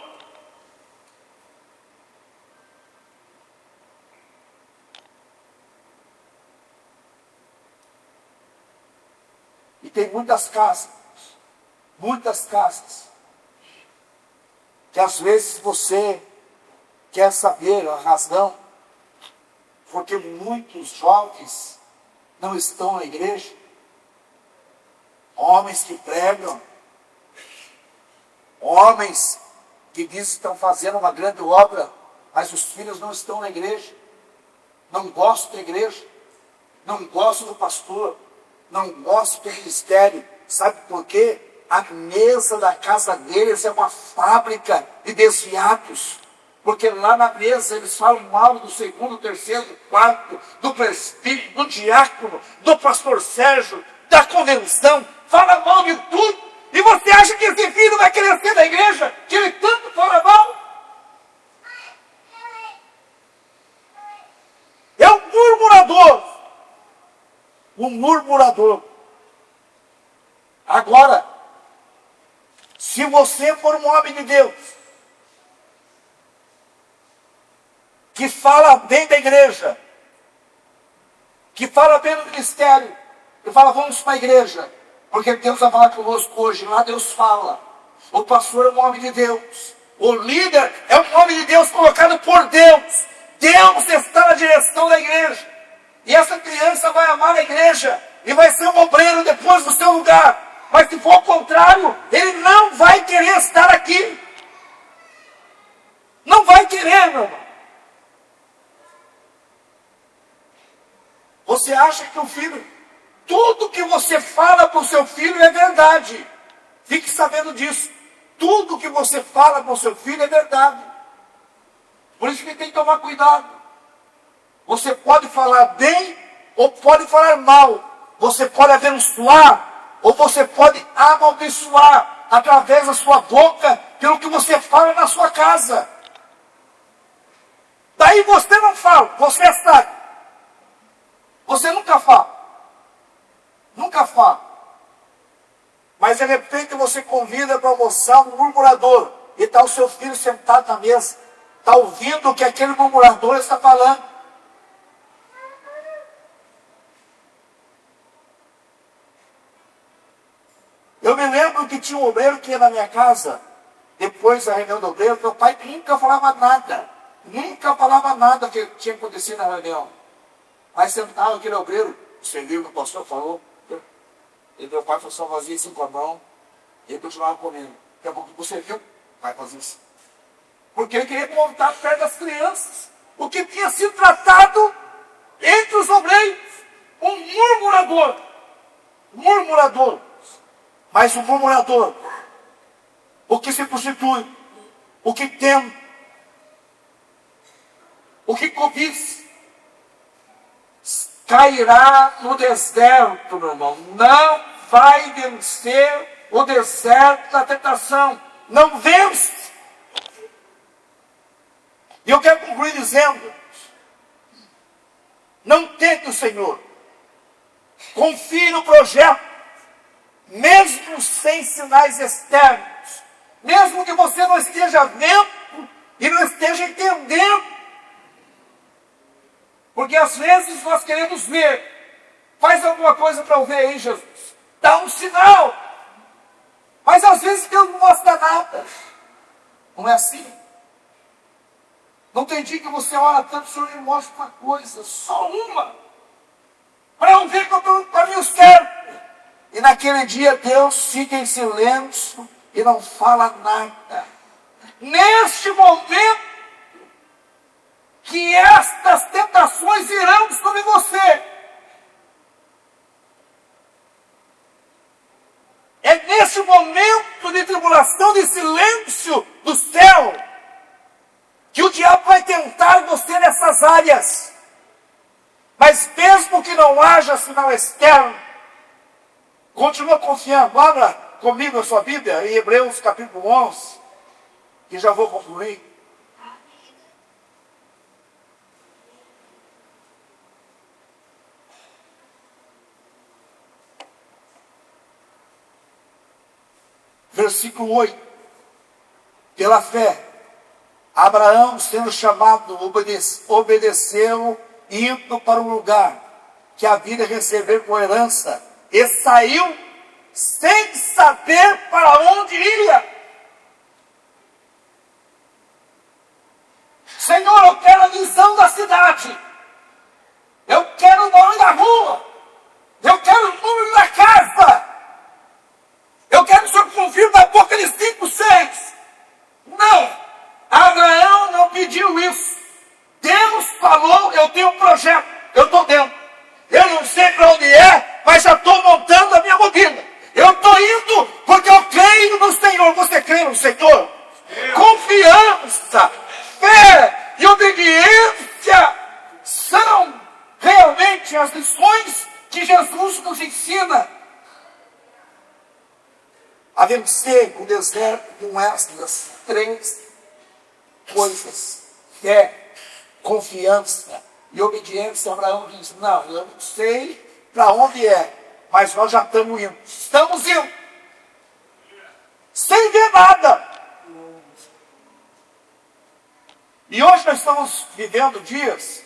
E tem muitas casas, que às vezes você quer saber a razão, porque muitos jovens não estão na igreja, homens que pregam, homens que dizem que estão fazendo uma grande obra, mas os filhos não estão na igreja, não gostam da igreja, não gostam do pastor, não gostam do ministério. Sabe por quê? A mesa da casa deles é uma fábrica de desviados. Porque lá na mesa eles falam mal do segundo, terceiro, quarto, do presbítero, do diácono, do pastor Sérgio, da convenção. Fala mal de tudo. E você acha que esse filho vai querer ser da igreja? Que ele tanto fala mal? É um murmurador. Um murmurador. Agora, se você for um homem de Deus, que fala bem da igreja, que fala bem do ministério, que fala, vamos para a igreja, porque Deus vai falar conosco hoje, lá Deus fala. O pastor é um homem de Deus. O líder é um homem de Deus colocado por Deus. Deus está na direção da igreja. E essa criança vai amar a igreja e vai ser um obreiro depois do seu lugar. Mas se for o contrário, ele não vai querer estar aqui. Não vai querer, meu irmão. Você acha que o filho, tudo que você fala para o seu filho é verdade. Fique sabendo disso. Tudo que você fala para o seu filho é verdade. Por isso que tem que tomar cuidado. Você pode falar bem ou pode falar mal. Você pode abençoar ou você pode amaldiçoar através da sua boca pelo que você fala na sua casa. Daí você não fala, você sabe. Você nunca fala. Nunca fala. Mas de repente você convida para almoçar um murmurador. E está o seu filho sentado na mesa. Está ouvindo o que aquele murmurador está falando. Eu me lembro que tinha um obreiro que ia na minha casa, depois da reunião do obreiro, meu pai nunca falava nada. Nunca falava nada que tinha acontecido na reunião. Mas sentava aquele obreiro, você viu o que o pastor falou? E meu pai só fazia isso com a mão, e ele continuava comendo. Daqui a pouco você viu, o pai fazia isso. Porque ele queria contar perto das crianças o que tinha sido tratado entre os obreiros. Um murmurador. Murmurador. Mas o murmurador, o que se prostitui, o que tem, o que cobiça, cairá no deserto, meu irmão. Não vai vencer o deserto da tentação. não vence. E eu quero concluir dizendo, não tente o Senhor. Confie no projeto, mesmo sem sinais externos. Mesmo que você não esteja vendo e não esteja entendendo. Porque às vezes nós queremos ver. Faz alguma coisa para eu ver aí, Jesus. Dá um sinal. Mas às vezes Deus não mostra nada. Não é assim. Não tem dia que você ora tanto, o Senhor me mostra uma coisa, só uma. Para eu ver que eu estou no caminho certo. E naquele dia Deus fica em silêncio e não fala nada. Neste momento que estas tentações virão sobre você. É nesse momento de tribulação, de silêncio do céu, que o diabo vai tentar você nessas áreas. Mas mesmo que não haja sinal externo, continua confiando. Abra comigo a sua Bíblia, em Hebreus capítulo 11, que já vou concluir. Versículo 8. Pela fé, Abraão, sendo chamado, obedeceu, indo para um lugar que havia de receber por herança, e saiu sem saber para onde ia. Senhor, eu quero a visão da cidade. Eu quero o nome da rua. Eu quero o número da casa. Eu quero que o Senhor confirme na boca de 5, 6. Não. Abraão não pediu isso. Deus falou, eu tenho um projeto. Eu estou dentro. Eu não sei para onde é, mas já estou montando a minha mobília. Eu estou indo porque eu creio no Senhor. Você crê no Senhor? Confiança, fé e obediência são realmente as lições que Jesus nos ensina a vencer o deserto com essas 3 coisas: fé, confiança e obediência. Abraão diz: não, eu não sei para onde é, mas nós já estamos indo. Estamos indo. Sem ver nada. E hoje nós estamos vivendo dias.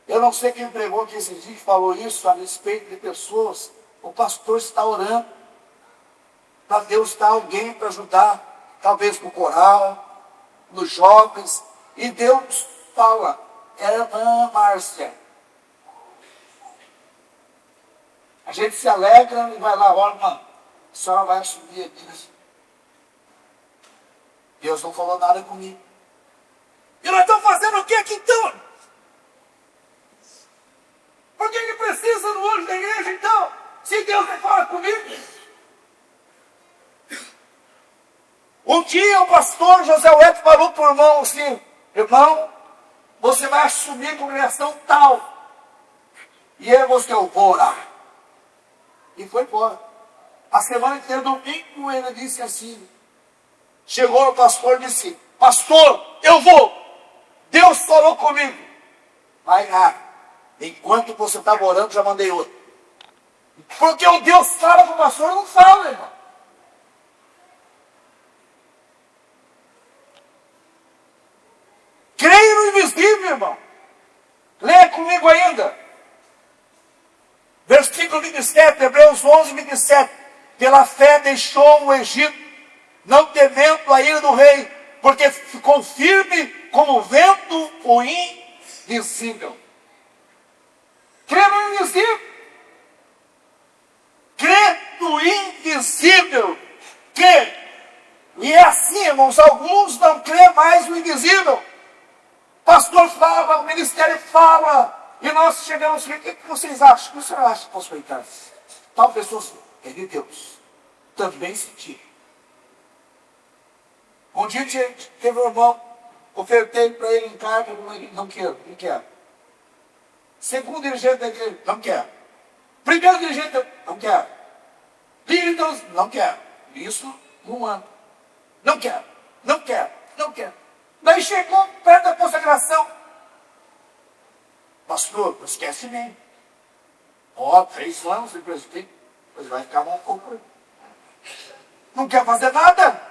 Eu não sei quem pregou aqui esse dia, falou isso a respeito de pessoas. O pastor está orando para Deus dar alguém para ajudar, talvez no coral, nos jovens. E Deus fala: irmã Márcia, a gente se alegra e vai lá, olha, irmã, a senhora vai assumir aqui. Deus não falou nada comigo. E nós estamos fazendo o que aqui então? Por que precisa no olho da igreja então? Se Deus não fala comigo. Um dia o pastor José Web falou para o irmão assim: irmão, você vai assumir a congregação tal. E ele falou assim: eu vou orar. E foi embora. A semana inteira, domingo, ele disse assim, chegou no pastor e disse: pastor, eu vou. Deus falou comigo. Vai lá. Enquanto você estava orando, já mandei outro. Porque o Deus fala com o pastor, não fala, irmão. Creio no invisível, irmão. Leia comigo ainda. Versículo 27, Hebreus 11, 27. Pela fé deixou o Egito, não temendo a ira do rei, porque ficou firme como vento o invisível. Crê no invisível. Crê no invisível. Crê. E é assim, irmãos, alguns não crê mais no invisível. O pastor fala, o ministério fala, e nós chegamos aqui: o que vocês acham? O que o senhor acha, pastor Ricardo? Tal pessoa é de Deus. Também senti. Um dia teve um irmão, ofertei para ele em carta, não quero, não quero. Segundo dirigente da igreja, não quero. Primeiro dirigente, não quero. Líderes, não quero. Isso um ano. Não quero, não quero, não quero. Daí chegou perto da consagração. Pastor, não esquece de mim. Ó, 3 anos de presbítero, mas vai ficar mal pouco. Não quer fazer nada.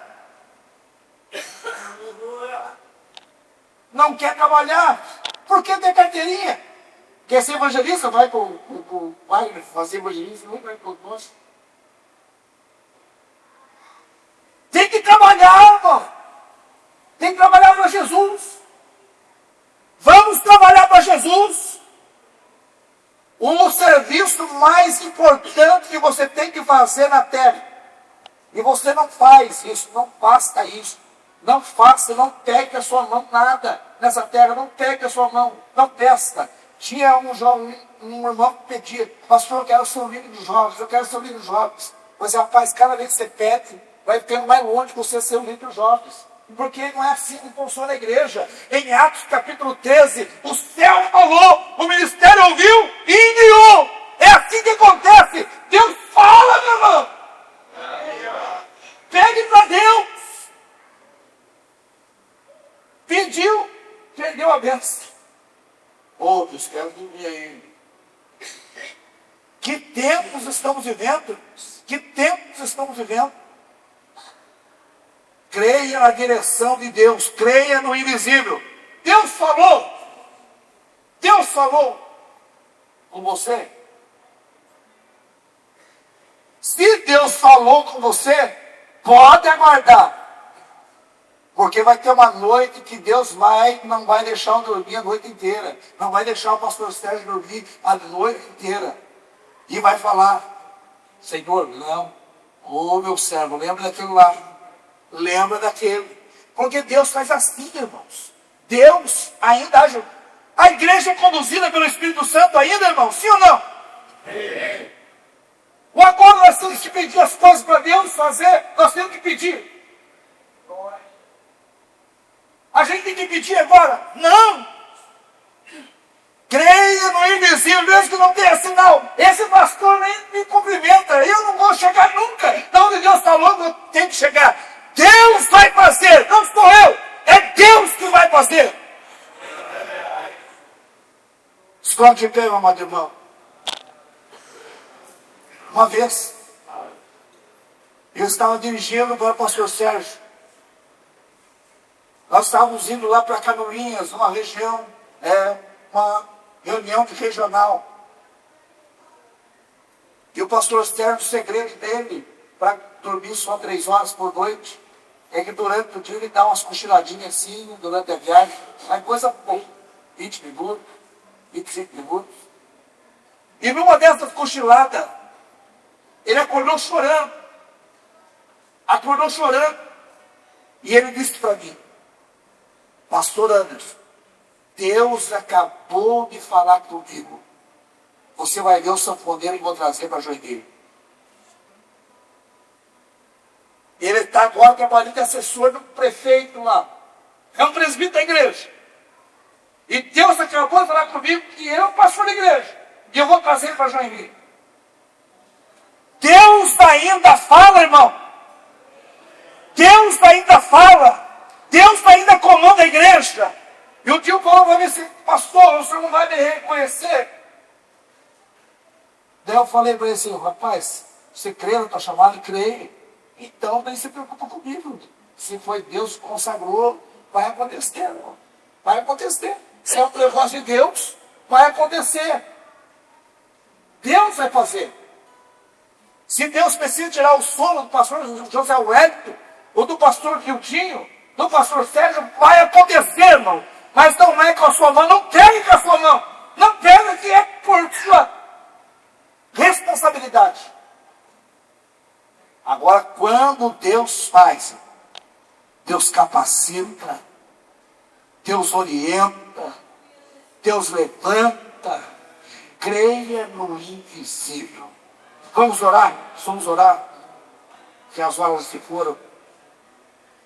Não quer trabalhar. Por que ter carteirinha? Quer ser evangelista? Vai fazer evangelismo, não vai para o nosso. Tem que trabalhar, irmão. Tem que trabalhar para Jesus. Vamos trabalhar para Jesus. O serviço mais importante que você tem que fazer na terra. E você não faz isso, não faça isso. Não faça, não pegue a sua mão nada nessa terra. Não pegue a sua mão, não testa. Tinha um irmão que pedia: pastor, eu quero ser o líder dos jovens, eu quero ser o líder dos jovens. Mas rapaz, cada vez que você pede, vai ficando mais longe de você ser o líder dos jovens. Porque não é assim que funciona a igreja. Em Atos capítulo 13, o céu falou, o ministério ouviu e enviou. É assim que acontece. Deus fala, meu irmão. Pegue para Deus. Pediu, perdeu a bênção. Oh, Deus, quero dormir aí. Que tempos estamos vivendo? Que tempos estamos vivendo? Creia na direção de Deus, creia no invisível. Deus falou com você. Se Deus falou com você, pode aguardar. Porque vai ter uma noite que Deus não vai deixar eu dormir a noite inteira. Não vai deixar o pastor Sérgio dormir a noite inteira. E vai falar: Senhor, não. Ô meu servo, lembra daquilo lá. Lembra daquele. Porque Deus faz assim, irmãos. Deus ainda age. A igreja é conduzida pelo Espírito Santo ainda, irmão? Sim ou não? Sim. Ou agora nós temos que pedir as coisas para Deus fazer? Nós temos que pedir. A gente tem que pedir agora? Não. Creia no invisível, mesmo que não tenha sinal. Esse pastor nem me cumprimenta. Eu não vou chegar nunca. Então, onde Deus falou, eu tenho que chegar. Deus vai fazer, não sou eu. É Deus que vai fazer. Escolhe de pé, meu amado irmão. Uma vez, eu estava dirigindo para o pastor Sérgio. Nós estávamos indo lá para Canoinhas, uma região, uma reunião de regional. E o pastor Sérgio, o segredo dele, para dormir só 3 horas por noite, é que durante o dia ele dá umas cochiladinhas assim, durante a viagem, aí coisa pouca, 20 minutos, 25 minutos. E numa dessas cochiladas, ele acordou chorando. E ele disse para mim: pastor Anderson, Deus acabou de falar comigo. Você vai ver o sanfoneiro e vou trazer para Joinville. Ele está agora trabalhando de assessor do prefeito lá. É um presbítero da igreja. E Deus acabou de falar comigo que eu pastor da igreja. E eu vou trazer ele para Joinville. Deus ainda fala, irmão. Deus ainda fala. Deus ainda comanda a igreja. E o tio Paulo vai me dizer: pastor, o senhor não vai me reconhecer. Daí eu falei para ele assim: rapaz, você crê na tua chamada? Creio. Então nem se preocupa comigo. Se foi Deus que consagrou, vai acontecer, irmão. Vai acontecer. Se é o negócio de Deus, vai acontecer. Deus vai fazer. Se Deus precisa tirar o sono do pastor José Wellington, ou do pastor Gildinho, do pastor Sérgio, vai acontecer, irmão. Mas não é com a sua mão, não pegue com a sua mão. Não pegue, que é por sua responsabilidade. Agora, quando Deus faz, Deus capacita, Deus orienta, Deus levanta. Creia no invisível. Vamos orar? Vamos orar. Que as horas se foram.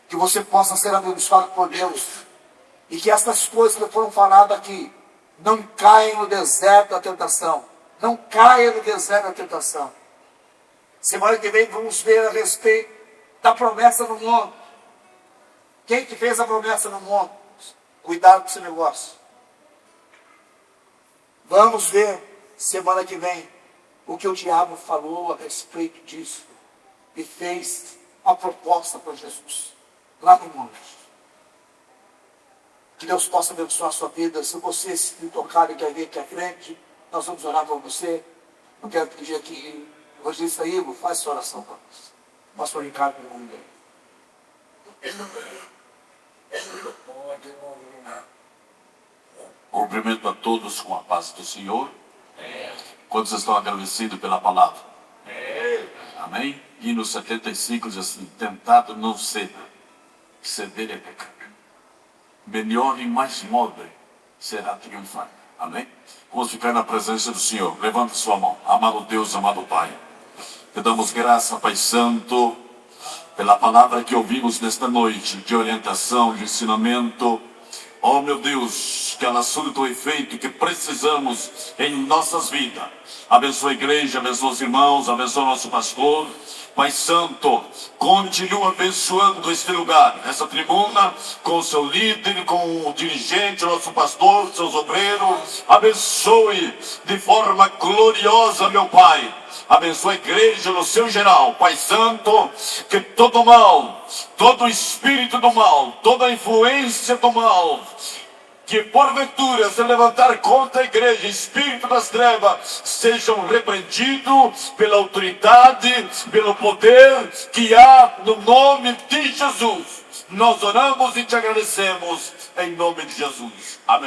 Que você possa ser abençoado por Deus. E que essas coisas que foram faladas aqui não caiam no deserto da tentação. Não caia no deserto da tentação. Semana que vem vamos ver a respeito da promessa no monte. Quem que fez a promessa no monte? Cuidado com esse negócio. Vamos ver semana que vem o que o diabo falou a respeito disso e fez a proposta para Jesus lá no monte. Que Deus possa abençoar a sua vida. Se você se tocar e quer vir aqui à frente, nós vamos orar por você. Eu quero pedir aqui, evangelista Ivo, faz sua oração para nós. Pastor Ricardo, em nome dele. Cumprimento a todos com a paz do Senhor. Quantos estão agradecidos pela palavra? Amém? E no 75 diz assim: tentado não ceda, ceder é pecado. Melhor e mais nobre será triunfar. Amém? Vamos ficar na presença do Senhor. Levante sua mão. Amado Deus, amado Pai, te damos graça, Pai Santo, pela palavra que ouvimos nesta noite, de orientação, de ensinamento. Oh meu Deus, que ela surta o efeito que precisamos em nossas vidas. Abençoa a igreja, abençoa os irmãos, abençoa o nosso pastor. Pai Santo, continua abençoando este lugar, essa tribuna, com o seu líder, com o dirigente, nosso pastor, seus obreiros. Abençoe de forma gloriosa, meu Pai. Abençoa a igreja no seu geral, Pai Santo, que todo mal, todo espírito do mal, toda influência do mal, que porventura se levantar contra a igreja, espírito das trevas, sejam repreendidos pela autoridade, pelo poder que há no nome de Jesus. Nós oramos e te agradecemos em nome de Jesus. Amém.